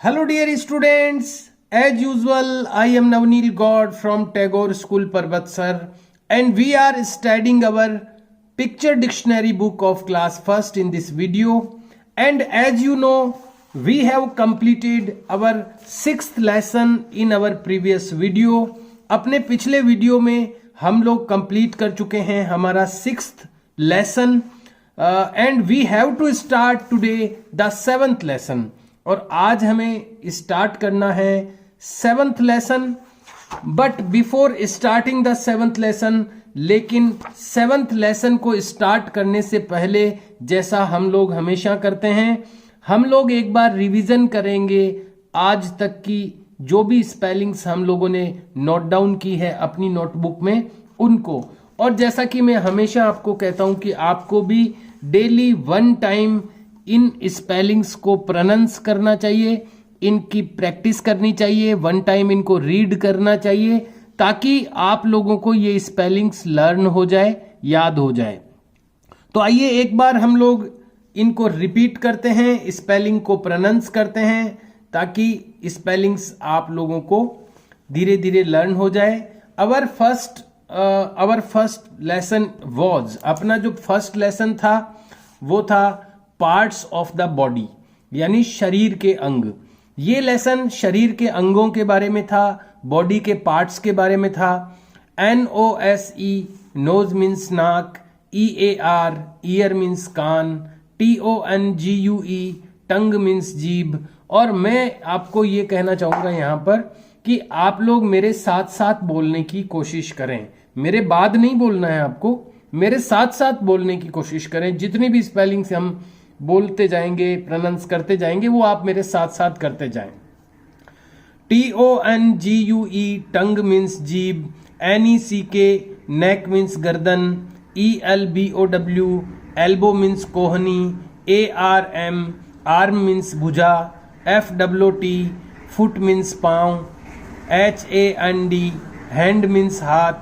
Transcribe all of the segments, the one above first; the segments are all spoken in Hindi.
Hello dear students, as usual I am Navneel God from Tagore School Parvatsar and we are studying our picture dictionary book of class 1st in this video, and as you know we have completed our 6th lesson in our previous video. अपने पिछले वीडियो में हम लोग कंप्लीट कर चुके हैं हमारा 6th lesson and we have to start today the 7th lesson. और आज हमें स्टार्ट करना है 7th lesson. But before starting the 7th lesson, लेकिन 7th लेसन को स्टार्ट करने से पहले जैसा हम लोग हमेशा करते हैं, हम लोग एक बार रिवीजन करेंगे आज तक की जो भी स्पेलिंग्स हम लोगों ने नोट डाउन की है अपनी नोटबुक में उनको. और जैसा कि मैं हमेशा आपको कहता हूं कि आपको भी डेली 1 टाइम इन स्पेलिंग्स को प्रोनाउंस करना चाहिए, इनकी प्रैक्टिस करनी चाहिए, 1 टाइम इनको रीड करना चाहिए ताकि आप लोगों को ये स्पेलिंग्स लर्न हो जाए, याद हो जाए. तो आइए एक बार हम लोग इनको रिपीट करते हैं, स्पेलिंग को प्रोनाउंस करते हैं ताकि स्पेलिंग्स आप लोगों को धीरे धीरे लर्न हो जाए. अवर फर्स्ट लेसन वॉज, अपना जो फर्स्ट लेसन था वो था पार्ट्स ऑफ द बॉडी, यानी शरीर के अंग. ये लेसन शरीर के अंगों के बारे में था, बॉडी के पार्ट्स के बारे में था. NOSE नोज मीन्स नाक, EAR ईयर मीन्स कान, TONGUE टंग मीन्स जीभ. और मैं आपको ये कहना चाहूंगा यहाँ पर कि आप लोग मेरे साथ साथ बोलने की कोशिश करें, मेरे बाद नहीं बोलना है आपको, मेरे साथ साथ बोलने की कोशिश करें. जितनी भी स्पेलिंग्स हम बोलते जाएंगे, प्रोनाउंस करते जाएंगे, वो आप मेरे साथ साथ करते जाएं. TONGUE टंग मीन्स जीभ, NECK नेक मीन्स गर्दन, ELBOW एल्बो मीन्स कोहनी, ARM आर्म मीन्स भुजा, FWT फुट मीन्स पाँव, HAND हैंड मीन्स हाथ,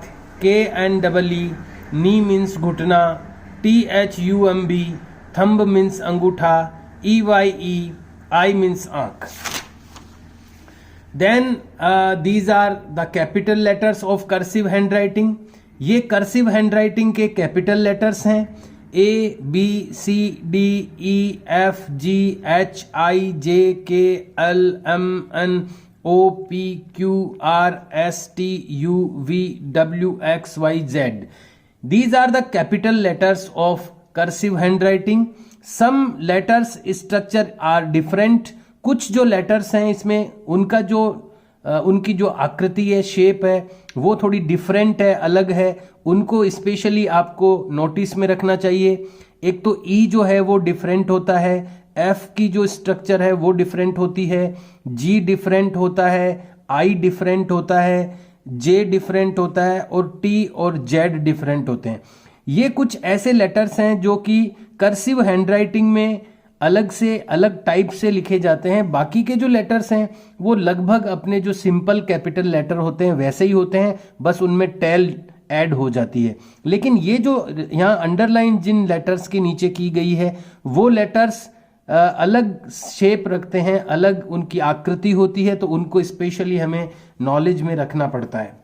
KNEE नी मीन्स घुटना, THUMB थंब मीन्स अंगूठा, EYE आई मीन्स आंख. Then these are the capital letters of cursive handwriting. ये कर्सिव हैंड राइटिंग के कैपिटल लेटर्स हैं. ABCDEFGHIJKLMNOPQRSTUVWXYZ. These are the capital letters of cursive handwriting. Some letters structure are different. कुछ जो लेटर्स हैं इसमें उनकी जो आकृति है, शेप है, वो थोड़ी डिफरेंट है, अलग है. उनको स्पेशली आपको नोटिस में रखना चाहिए. एक तो ई जो है वो डिफरेंट होता है, एफ की जो स्ट्रक्चर है वो डिफरेंट होती है, जी डिफरेंट होता है, आई डिफरेंट होता है, जे डिफरेंट होता है और टी और जेड डिफरेंट होते हैं. ये कुछ ऐसे लेटर्स हैं जो कि कर्सिव हैंडराइटिंग में अलग से अलग टाइप से लिखे जाते हैं. बाकी के जो लेटर्स हैं वो लगभग अपने जो सिंपल कैपिटल लेटर होते हैं वैसे ही होते हैं, बस उनमें टेल ऐड हो जाती है. लेकिन ये जो यहाँ अंडरलाइन जिन लेटर्स के नीचे की गई है वो लेटर्स अलग शेप रखते हैं, अलग उनकी आकृति होती है, तो उनको स्पेशली हमें नॉलेज में रखना पड़ता है.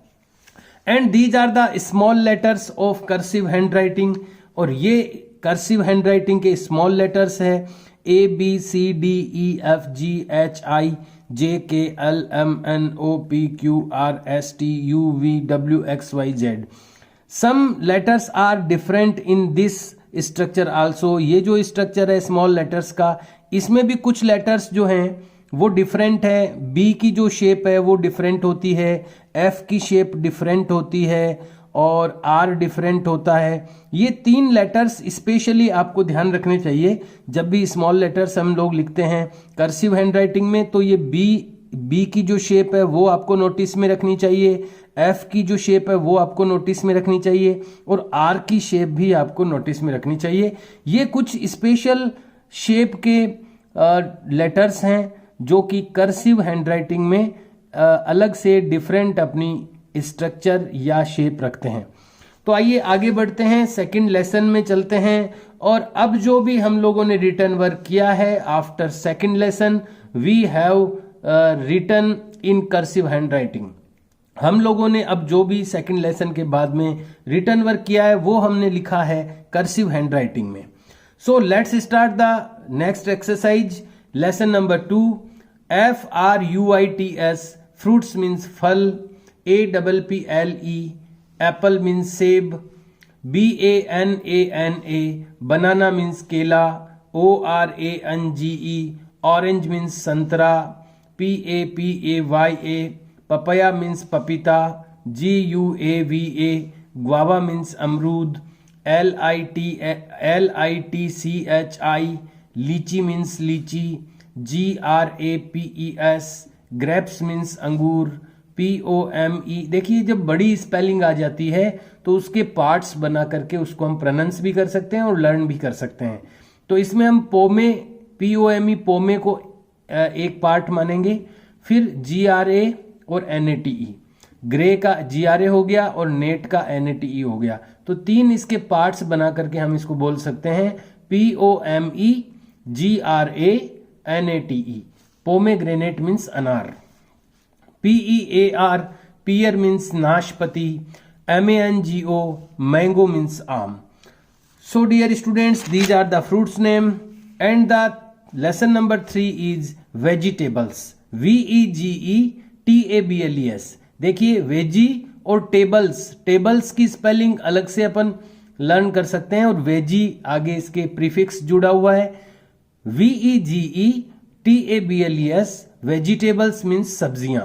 And these are the small letters of cursive handwriting. और ये कर्सिव हैंडराइटिंग के स्मॉल लेटर्स है ABCDEFGHIJKLMNOPQRSTUVWXYZ. Some letters are different in this structure also. ये जो स्ट्रक्चर है स्मॉल लेटर्स का, इसमें भी कुछ लेटर्स जो हैं वो डिफरेंट है. बी की जो शेप है वो डिफरेंट होती है, एफ की शेप डिफरेंट होती है और आर डिफरेंट होता है. ये 3 लेटर्स स्पेशली आपको ध्यान रखने चाहिए जब भी स्मॉल लेटर्स हम लोग लिखते हैं कर्सिव हैंडराइटिंग में. तो ये बी की जो शेप है वो आपको नोटिस में रखनी चाहिए, एफ की जो शेप है वो आपको नोटिस में रखनी चाहिए और आर की शेप भी आपको नोटिस में रखनी चाहिए. ये कुछ स्पेशल शेप के लेटर्स हैं जो कि कर्सिव हैंडराइटिंग में अलग से डिफरेंट अपनी स्ट्रक्चर या शेप रखते हैं. तो आइए आगे बढ़ते हैं, सेकंड लेसन में चलते हैं. और अब जो भी हम लोगों ने रिटर्न वर्क किया है after second lesson, we have written in cursive handwriting. हम लोगों ने अब जो भी सेकंड लेसन के बाद में रिटर्न वर्क किया है वो हमने लिखा है कर्सिव हैंडराइटिंग में. So let's start the next exercise. Lesson number 2. FRUITS, fruits means फल. APPLE, एप्पल मीन्स सेब. BANANA, बनाना मीन्स केला. ORANGE, ऑरेंज मीन्स संतरा. PAPAYA, पपाया मीन्स पपीता. GUAVA, गुआवा मीन्स अमरूद. LITCHI, लीची मीन्स लीची. GRAPES, ग्रेप्स मीन्स अंगूर. POME, देखिए जब बड़ी स्पेलिंग आ जाती है तो उसके पार्ट्स बना करके उसको हम प्रोनाउंस भी कर सकते हैं और लर्न भी कर सकते हैं. तो इसमें हम पोमे, POME, पोमे को एक पार्ट मानेंगे. फिर GRA और NATE, ग्रे का GRA हो गया और नेट का NATE हो गया. तो तीन इसके पार्ट्स बना करके हम इसको बोल सकते हैं POME, GRA, NATE. Pomegranate means अनार. PEAR, पियर मीन्स नाशपति. MANGO, मैंगो मीन्स आम. So dear students, these are the fruits name and the lesson number 3 is vegetables. VEGETABLES. देखिए वेजी और टेबल्स की स्पेलिंग अलग से अपन लर्न कर सकते हैं और वेजी आगे इसके प्रीफिक्स जुड़ा हुआ है. VEGETABLES, वेजिटेबल्स मीन्स सब्जियां.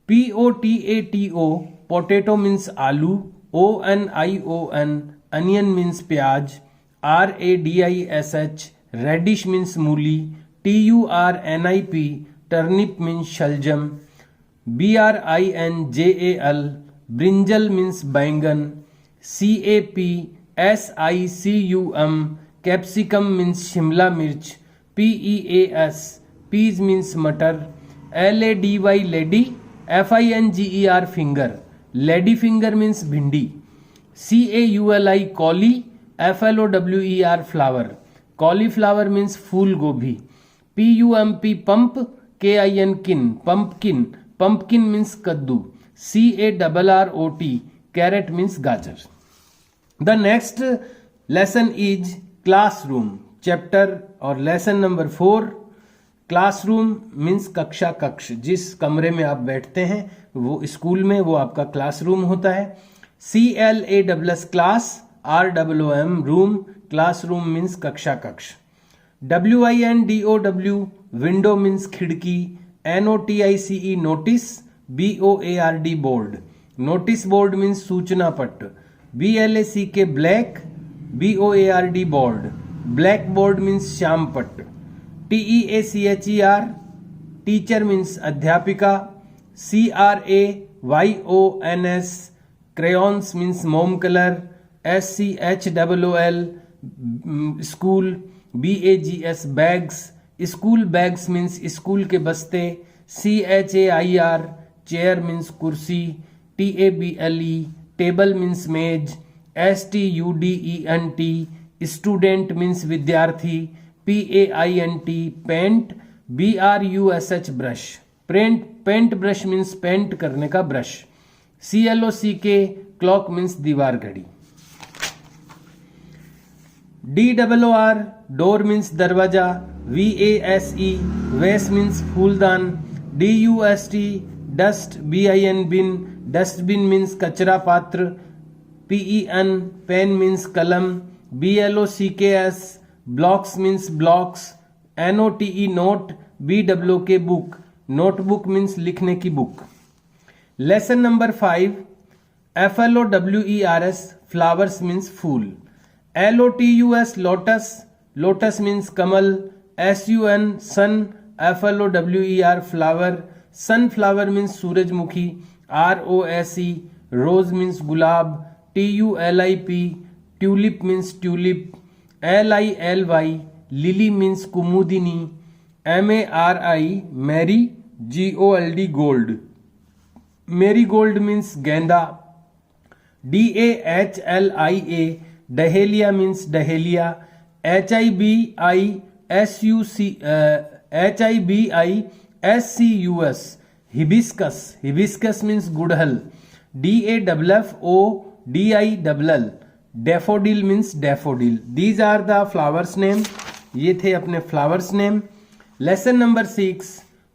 POTATO, पोटैटो मीन्स आलू. ONION, अनियन मीन्स प्याज. RADISH, रेडिश मीन्स मूली. TURNIP, टर्निप मीन्स शलजम. BRINJAL, ब्रिंजल मीन्स बैंगन. CAPSICUM, कैप्सिकम मीन्स शिमला मिर्च. PEAS, पीज मीन्स मटर. LADY, lady. FINGER, finger. Lady finger means भिंडी. CAULI, cauli. FLOWER, flower. Cauliflower means फूल गोभी. PUMP, pump. KIN, kin, pumpkin. Pumpkin means कद्दू. CARROT, कैरेट मीन्स गाजर. The next lesson is classroom chapter और लेसन नंबर 4. क्लासरूम मीन्स कक्षा, कक्ष. जिस कमरे में आप बैठते हैं वो स्कूल में वो आपका क्लासरूम होता है. CLASS, class. ROOM, room. Classroom means कक्षा, कक्ष. WINDOW, विंडो मीन्स खिड़की. NOTICE, notice. BOARD, board. Notice board means सूचना पट. BLACK, black. BOARD, board. Blackboard means श्याम पट. TEACHER, टीचर मीन्स अध्यापिका. CRAYONS, क्रेयॉन्स मीन्स मोम colour. SCHOOL, school. BAGS, bags. School bags means school के बस्ते. CHAIR, चेयर मीन्स कुर्सी. TABLE, टेबल मीन्स मेज. STUDENT, स्टूडेंट मीन्स विद्यार्थी. PAINT, paint. BRUSH, brush. Paint brush means paint करने का ब्रश. CLOCK, क्लॉक मीन्स दीवार घड़ी. DOOR, डोर मीन्स दरवाजा. VASE, वेस मीन्स फूलदान. DUST, dust. BIN, bin. Dustbin means कचरा पात्र. PEN, पेन मीन्स कलम. BLOCKS, blocks means blocks. NOTE, note. BWK, book. Notebook means लिखने की book. Lesson number 5. FLOWERS, flowers means फूल. LOTUS, lotus. लोटस मीन्स कमल. SUN, sun. FLOWER, flower. Sunflower means सूरजमुखी. ROSE, रोज मीन्स गुलाब. TULIP, tulip means tulip. LILY, lily means कुमुदिनी. MARI, mari. GOLD, gold. Marigold means गेंदा. DAHLIA, dahlia means dahlia. HIBI HCUS hibiscus, hibiscus means गुड़हल. DAFFODILL daffodil means daffodil. These are the flowers name. ये थे अपने flowers name. Lesson number 6,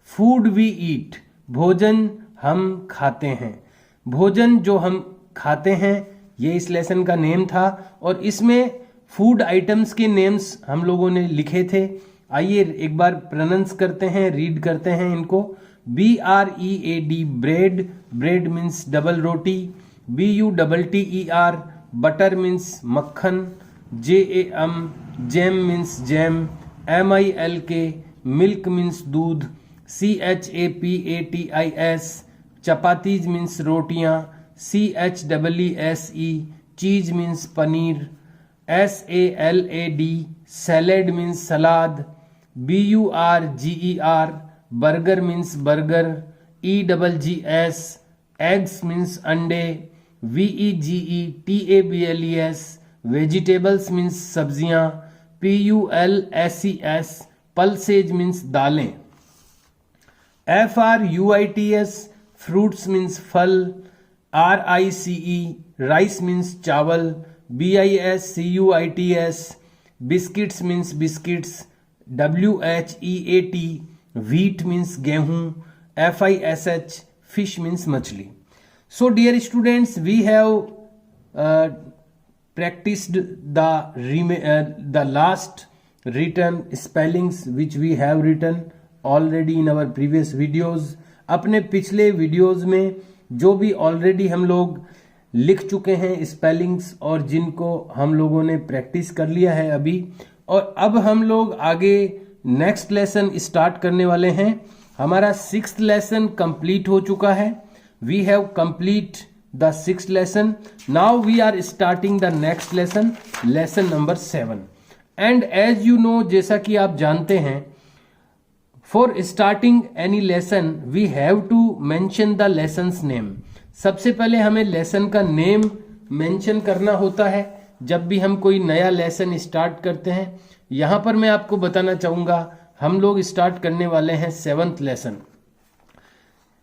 food we eat, भोजन हम खाते हैं. भोजन जो हम खाते हैं ये इस लेसन का नेम था और इसमें फूड आइटम्स के नेम्स हम लोगों ने लिखे थे. आइए एक बार प्रोनाउंस करते हैं, रीड करते हैं इनको. BREAD bread, bread means double रोटी. BUTTER बटर मीन्स मक्खन. JAM jam means jam. MILK milk means दूध. CHAPATIS चपातीज मीन्स रोटियां. CHEESE चीज मीन्स पनीर. SALAD सैलेड मीन्स सलाद. BURGER burger means burger. EGGS eggs means अंडे. VEGETABLES वेजिटेबल्स मीन्स सब्जियां. PULSES पल्सेज मीन्स दालें. FRUITS फ्रूट्स मीन्स फल. RICE राइस मीन्स चावल. BISCUITS biscuits means biscuits. WHEAT wheat means गेहूं. FISH fish means मछली. So dear students, we have practiced the last written spellings which we have written already in our previous videos. अपने पिछले वीडियोस में जो भी ऑलरेडी हम लोग लिख चुके हैं स्पेलिंग्स और जिनको हम लोगों ने प्रैक्टिस कर लिया है अभी, और अब हम लोग आगे नेक्स्ट लेसन स्टार्ट करने वाले हैं. हमारा 6th लेसन कंप्लीट हो चुका है. We have complete the 6th lesson. Now we are starting the next lesson, lesson number 7. And as you know, जैसा कि आप जानते हैं, for starting any lesson we have to mention the lessons name. सबसे पहले हमें लेसन का नेम मेंशन करना होता है जब भी हम कोई नया लेसन स्टार्ट करते हैं. यहां पर मैं आपको बताना चाहूंगा हम लोग स्टार्ट करने वाले हैं 7th लेसन,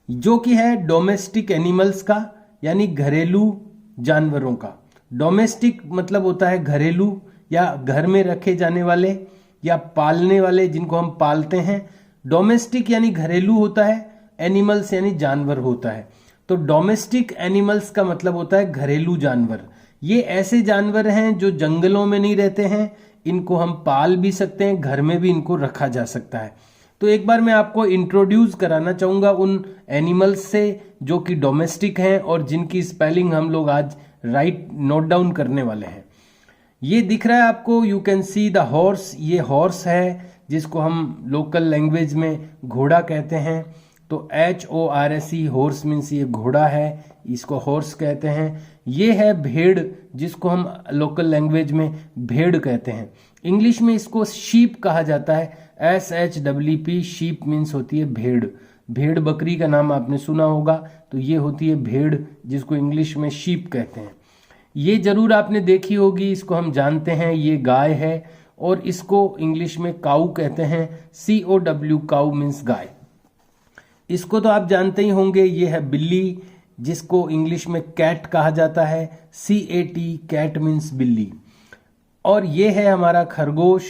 जो कि है डोमेस्टिक एनिमल्स का, यानी घरेलू जानवरों का. डोमेस्टिक मतलब होता है घरेलू या घर में रखे जाने वाले या पालने वाले, जिनको हम पालते हैं. डोमेस्टिक यानी घरेलू होता है, एनिमल्स यानी जानवर होता है. तो डोमेस्टिक एनिमल्स का मतलब होता है घरेलू जानवर. ये ऐसे जानवर हैं जो जंगलों में नहीं रहते हैं. इनको हम पाल भी सकते हैं, घर में भी इनको रखा जा सकता है. तो एक बार मैं आपको इंट्रोड्यूस कराना चाहूंगा उन एनिमल्स से जो कि डोमेस्टिक हैं और जिनकी स्पेलिंग हम लोग आज नोट डाउन करने वाले हैं. ये दिख रहा है आपको, you can see the horse. ये हॉर्स है जिसको हम लोकल लैंग्वेज में घोड़ा कहते हैं. तो HORSE हॉर्स मीन्स ये घोड़ा है, इसको हॉर्स कहते हैं. ये है भेड़, जिसको हम लोकल लैंग्वेज में भेड़ कहते हैं. इंग्लिश में इसको शीप कहा जाता है. SHWP शीप मीन्स होती है भेड़. भेड़ बकरी का नाम आपने सुना होगा, तो ये होती है भेड़, जिसको इंग्लिश में शीप कहते हैं. ये जरूर आपने देखी होगी, इसको हम जानते हैं. ये गाय है और इसको इंग्लिश में काऊ कहते हैं. COW काऊ मीन्स गाय. इसको तो आप जानते ही होंगे. ये है बिल्ली, जिसको इंग्लिश में कैट कहा जाता है. CAT कैट मीन्स बिल्ली. और ये है हमारा खरगोश.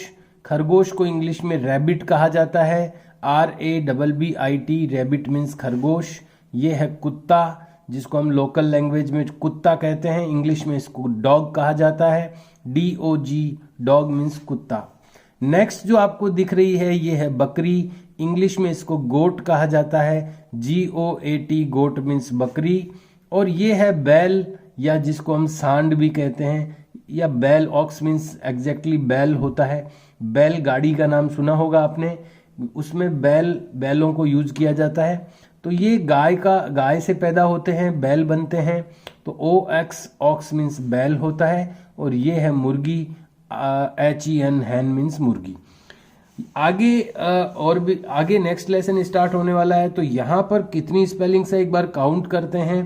खरगोश को इंग्लिश में रैबिट कहा जाता है. RABBIT रैबिट मीन्स खरगोश. ये है कुत्ता, जिसको हम लोकल लैंग्वेज में कुत्ता कहते हैं. इंग्लिश में इसको डॉग कहा जाता है. DOG डॉग मीन्स कुत्ता. नेक्स्ट जो आपको दिख रही है ये है बकरी. इंग्लिश में इसको गोट कहा जाता है. GOAT गोट मीन्स बकरी. और ये है बैल, या जिसको हम सांड भी कहते हैं, या बैल. ऑक्स मीन्स एग्जैक्टली बैल होता है. बैल गाड़ी का नाम सुना होगा आपने, उसमें बैलों को यूज किया जाता है. तो ये गाय से पैदा होते हैं, बैल बनते हैं. तो OX ऑक्स मीन्स बैल होता है. और ये है मुर्गी. HEN हैन मीन्स मुर्गी. आगे नेक्स्ट लेसन स्टार्ट होने वाला है. तो यहाँ पर कितनी स्पेलिंग्स है एक बार काउंट करते हैं.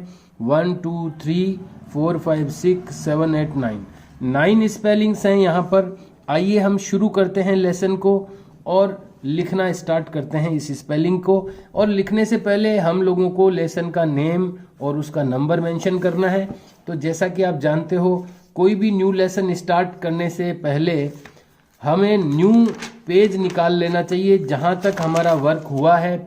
1 2 3 4 5 6 7 8 9 स्पेलिंग्स हैं यहाँ पर. आइए हम शुरू करते हैं लेसन को. और लिखना स्टार्ट करते हैं इस स्पेलिंग को। और लिखने से पहले हम लोगों को लेसन का नेम और उसका नंबर मेंशन करना है। तो जैसा कि आप जानते हो, कोई भी न्यू लेसन स्टार्ट करने से पहले हमें न्यू पेज निकाल लेना चाहिए जहाँ तक हमारा वर्क हुआ है।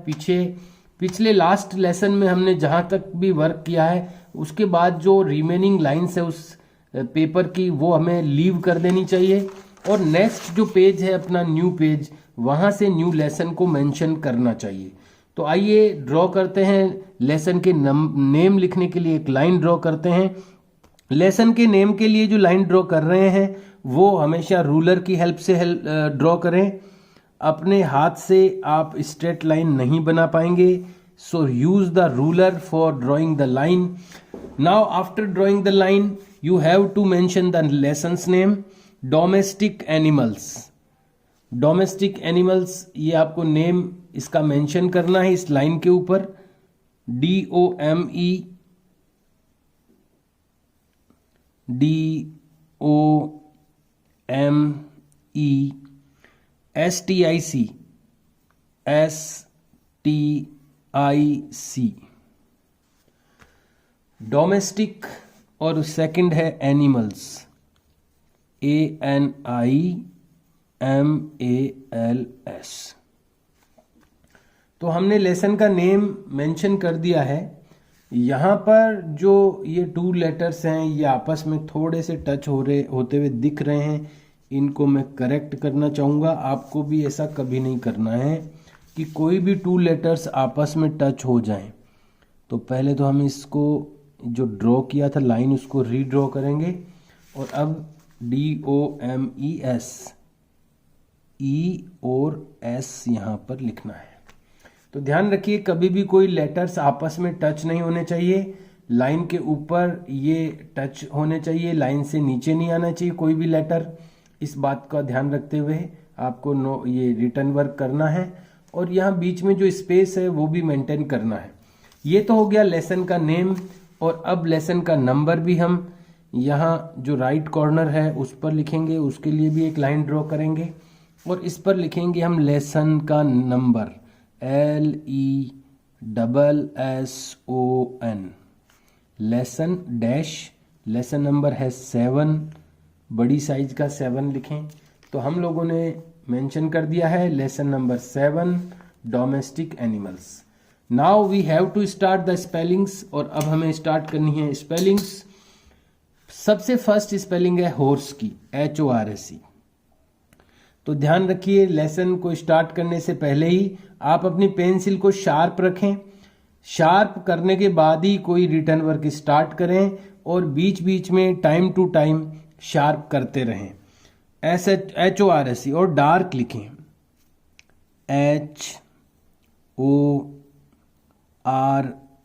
पिछले लास्ट लेसन में हमने जहाँ तक भी वर्क किया है, उसके बाद जो रिमेनिंग लाइंस है उस पेपर की, वो हमें लीव कर देनी चाहिए। और नेक्स्ट जो पेज है अपना न्यू पेज, वहाँ से न्यू लेसन को मेंशन करना चाहिए। तो आइए ड्रॉ करते हैं। लेसन के नेम लिखने के लिए एक लाइन ड्रॉ करते हैं। लेसन के नेम के लिए जो लाइन ड्रॉ कर रहे हैं वो हमेशा रूलर की हेल्प से ड्रॉ करें। अपने हाथ से आप स्ट्रेट लाइन नहीं बना पाएंगे, so use the ruler for drawing the line. Now after drawing the line you have to mention the lessons name. Domestic animals, domestic animals, ये आपको नेम इसका मेंशन करना है इस लाइन के ऊपर। DOMESTIC domestic. और सेकंड है एनिमल्स, ANIMALS। तो हमने लेसन का नेम मेंशन कर दिया है। यहाँ पर जो ये 2 लेटर्स हैं ये आपस में थोड़े से टच होते हुए दिख रहे हैं, इनको मैं करेक्ट करना चाहूँगा। आपको भी ऐसा कभी नहीं करना है कि कोई भी 2 लेटर्स आपस में टच हो जाएं। तो पहले तो हम इसको जो ड्रॉ किया था लाइन उसको रीड्रॉ करेंगे। और अब DOMES, E और S यहाँ पर लिखना है। तो ध्यान रखिए कभी भी कोई लेटर्स आपस में टच नहीं होने चाहिए। लाइन के ऊपर ये टच होने चाहिए, लाइन से नीचे नहीं आना चाहिए कोई भी लेटर। इस बात का ध्यान रखते हुए आपको ये रिटर्न वर्क करना है। और यहाँ बीच में जो स्पेस है वो भी मेंटेन करना है। ये तो हो गया लेसन का नेम। और अब लेसन का नंबर भी हम यहाँ जो राइट कॉर्नर है उस पर लिखेंगे, उसके लिए भी एक लाइन ड्रॉ करेंगे। और इस पर लिखेंगे हम लेसन का number, LESSON, lesson dash. Lesson number है 7, बड़ी साइज का 7 लिखें। तो हम लोगों ने मेंशन कर दिया है lesson number 7, domestic animals. Now we have to start the spellings. और अब हमें स्टार्ट करनी है स्पेलिंग्स। सबसे फर्स्ट स्पेलिंग है हॉर्स की, HORSE। तो ध्यान रखिए लेसन को स्टार्ट करने से पहले ही आप अपनी पेंसिल को शार्प रखें। शार्प करने के बाद ही कोई रिटर्न वर्क स्टार्ट करें और बीच बीच में टाइम टू टाइम शार्प करते रहें। HORSE और डार्क लिखें,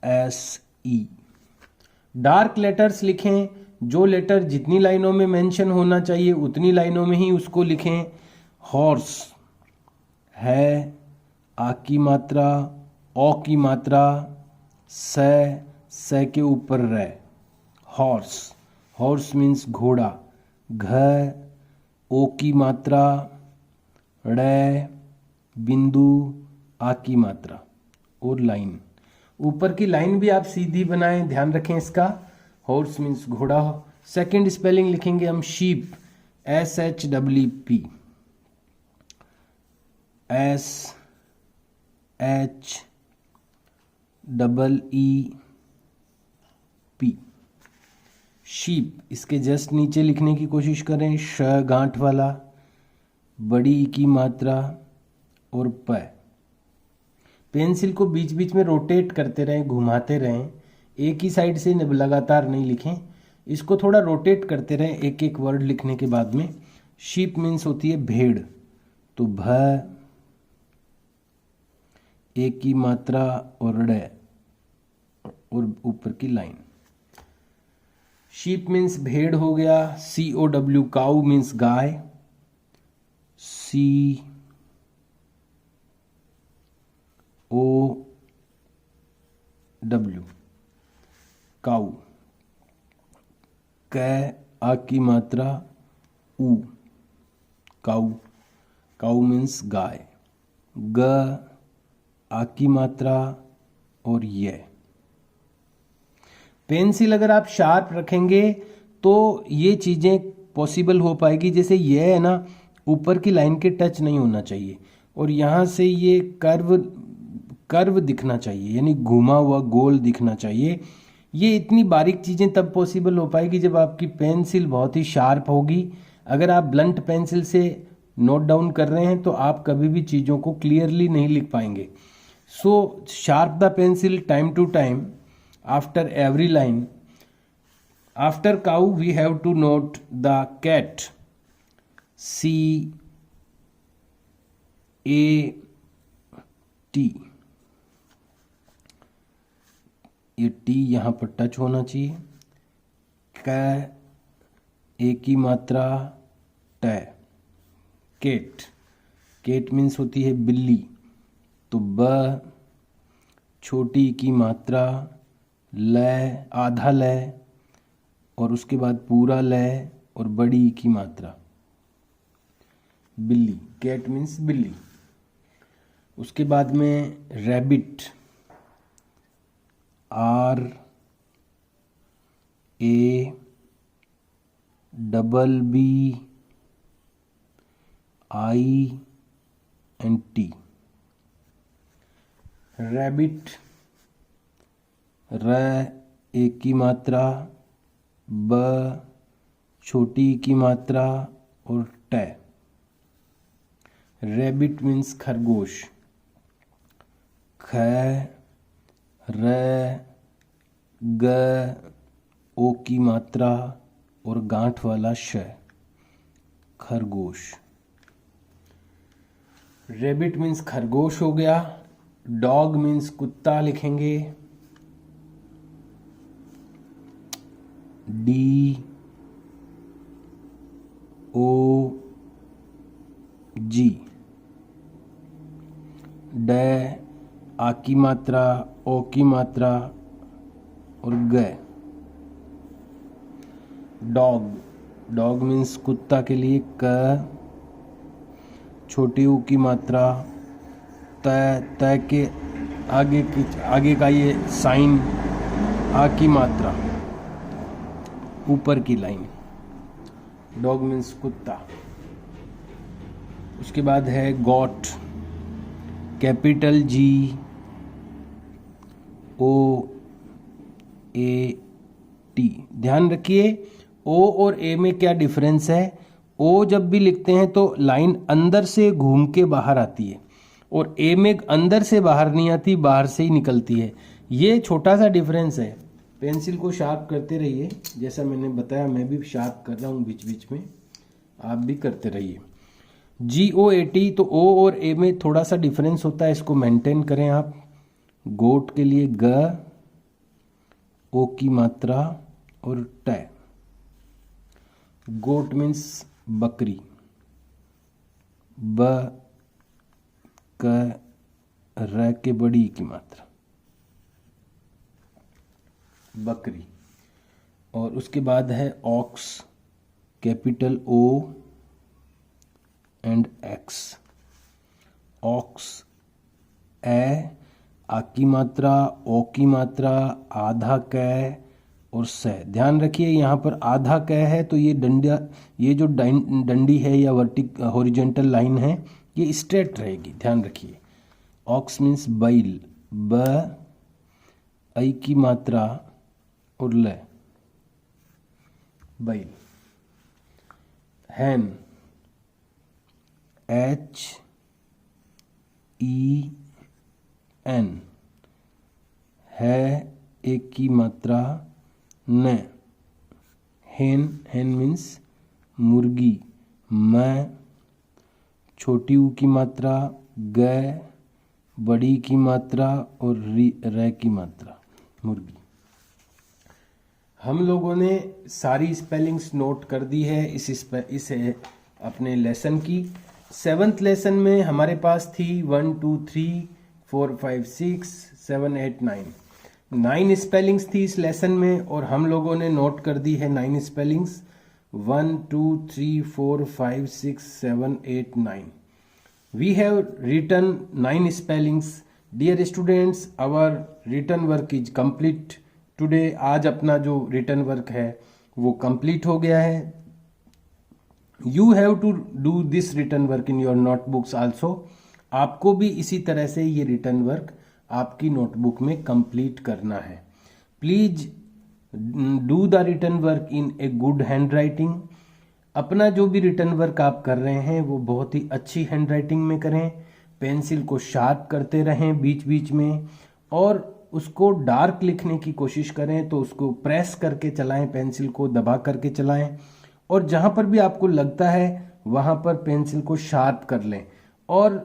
HORSE। डार्क लेटर्स लिखें। जो लेटर जितनी लाइनों में मेंशन होना चाहिए उतनी लाइनों में ही उसको लिखें। हॉर्स है, आ की मात्रा, ओ की मात्रा, से के ऊपर रे, हॉर्स। हॉर्स मीन्स घोड़ा। घ, ओ की मात्रा, रे, बिंदु, आ की मात्रा और लाइन। ऊपर की लाइन भी आप सीधी बनाएं, ध्यान रखें इसका। हॉर्स मीन्स घोड़ा। सेकंड स्पेलिंग लिखेंगे हम शीप, SHEEP, SHEEP। शीप इसके जस्ट नीचे लिखने की कोशिश करें, श गांठ वाला, बड़ी ई की मात्रा और प। पेंसिल को बीच बीच में रोटेट करते रहें, घुमाते रहें, एक ही साइड से लगातार नहीं लिखें। इसको थोड़ा रोटेट करते रहें एक एक वर्ड लिखने के बाद में। शीप मीन्स होती है भेड़। तो भ, एक की मात्रा और ड़ और ऊपर की लाइन। शीप मीन्स भेड़ हो गया। COW, काऊ मीन्स गाय। COW, काऊ। क, आ की मात्रा, ऊ, काऊ। काऊ मीन्स गाय। ग, आ की मात्रा और य। पेंसिल अगर आप शार्प रखेंगे तो ये चीज़ें पॉसिबल हो पाएगी। जैसे ये है ना, ऊपर की लाइन के टच नहीं होना चाहिए और यहाँ से ये कर्व दिखना चाहिए, यानी घुमा हुआ गोल दिखना चाहिए। ये इतनी बारीक चीज़ें तब पॉसिबल हो पाएगी जब आपकी पेंसिल बहुत ही शार्प होगी। अगर आप ब्लंट पेंसिल से नोट डाउन कर रहे हैं तो आप कभी भी चीज़ों को क्लियरली नहीं लिख पाएंगे। So sharp the pencil time to time after every line. After cow we have to note the cat, C A T। ये टी यहाँ पर टच होना चाहिए। क, ए की मात्रा ट। केट, केट मीन्स होती है बिल्ली, तो ब, छोटी की मात्रा ल, आधा ल और उसके बाद पूरा लय और बड़ी की मात्रा बिल्ली। कैट मीन्स बिल्ली। उसके बाद में rabbit, R A double B I N T। Rabbit, र, एक की मात्रा, ब, छोटी की मात्रा और ट। रैबिट मीन्स खरगोश। ख, र, ग, ओ की मात्रा और गांठ वाला श, खरगोश। रैबिट मीन्स खरगोश हो गया। डॉग मीन्स कुत्ता लिखेंगे, D O G। ड, आ की मात्रा, ओ की मात्रा और ग। डॉग, डॉग मीन्स कुत्ता के लिए क, छोटी ऊ की मात्रा त के आगे का ये साइन, आ की मात्रा, ऊपर की लाइन। डॉग मीन्स कुत्ता। उसके बाद है got, capital G O A T। ध्यान रखिए O और A में क्या डिफरेंस है। O जब भी लिखते हैं तो लाइन अंदर से घूम के बाहर आती है और A में अंदर से बाहर नहीं आती, बाहर से ही निकलती है। ये छोटा सा डिफरेंस है। पेंसिल को शार्प करते रहिए, जैसा मैंने बताया मैं भी शार्प कर रहा हूँ बीच बीच में, आप भी करते रहिए। GOAT, तो O और A में थोड़ा सा डिफरेंस होता है, इसको मेंटेन करें आप। गोट के लिए ग, ओ की मात्रा और ट। गोट मीन्स बकरी, ब, क, र के बड़ी की मात्रा, बकरी। और उसके बाद है ox, capital O and X। Ox, ए, आ की मात्रा, ओ की मात्रा, आधा क और स। ध्यान रखिए यहाँ पर आधा क है तो ये डंडा, ये जो डंडी है या हॉरिजॉन्टल लाइन है ये स्ट्रेट रहेगी, ध्यान रखिए। ऑक्स मीन्स बैल, ब, आई की मात्रा और ल, बैल। हैन, HEN, है, एक की मात्रा न। हेन, हेन मीन्स मुर्गी, मैं, छोटी ऊ की मात्रा ग, बड़ी की मात्रा और र की मात्रा, मुर्गी। हम लोगों ने सारी स्पेलिंग्स नोट कर दी है इस अपने लेसन की। 7th लेसन में हमारे पास थी 1 2 3 4 5 6 7 8 9 स्पेलिंग्स थी इस लेसन में और हम लोगों ने नोट कर दी है 9 spellings. 1 2 3 4 5 6 7 8 9। we have written 9 spellings. Dear students, our written work is complete today. आज अपना जो written work है वो complete हो गया है. You have to do this written work in your notebooks also. आपको भी इसी तरह से ये written work आपकी notebook में complete करना है. Please do the written work in a good handwriting. अपना जो भी रिटर्न वर्क आप कर रहे हैं वो बहुत ही अच्छी हैंडराइटिंग में करें. पेंसिल को शार्प करते रहें बीच बीच में, और उसको डार्क लिखने की कोशिश करें तो उसको प्रेस करके चलाएं, पेंसिल को दबा करके चलाएं, और जहां पर भी आपको लगता है वहां पर पेंसिल को शार्प कर लें, और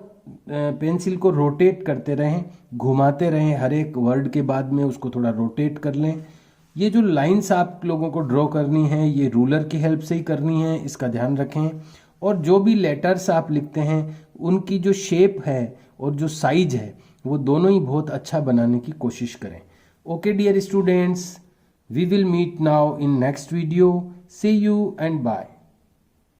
पेंसिल को रोटेट करते रहें, घुमाते रहें. हर एक वर्ड के बाद में उसको थोड़ा रोटेट कर लें. ये जो लाइंस आप लोगों को ड्रॉ करनी है ये रूलर की हेल्प से ही करनी है, इसका ध्यान रखें. और जो भी लेटर्स आप लिखते हैं उनकी जो शेप है और जो साइज है वो दोनों ही बहुत अच्छा बनाने की कोशिश करें. Okay dear students, we will meet now in next video. See you and bye.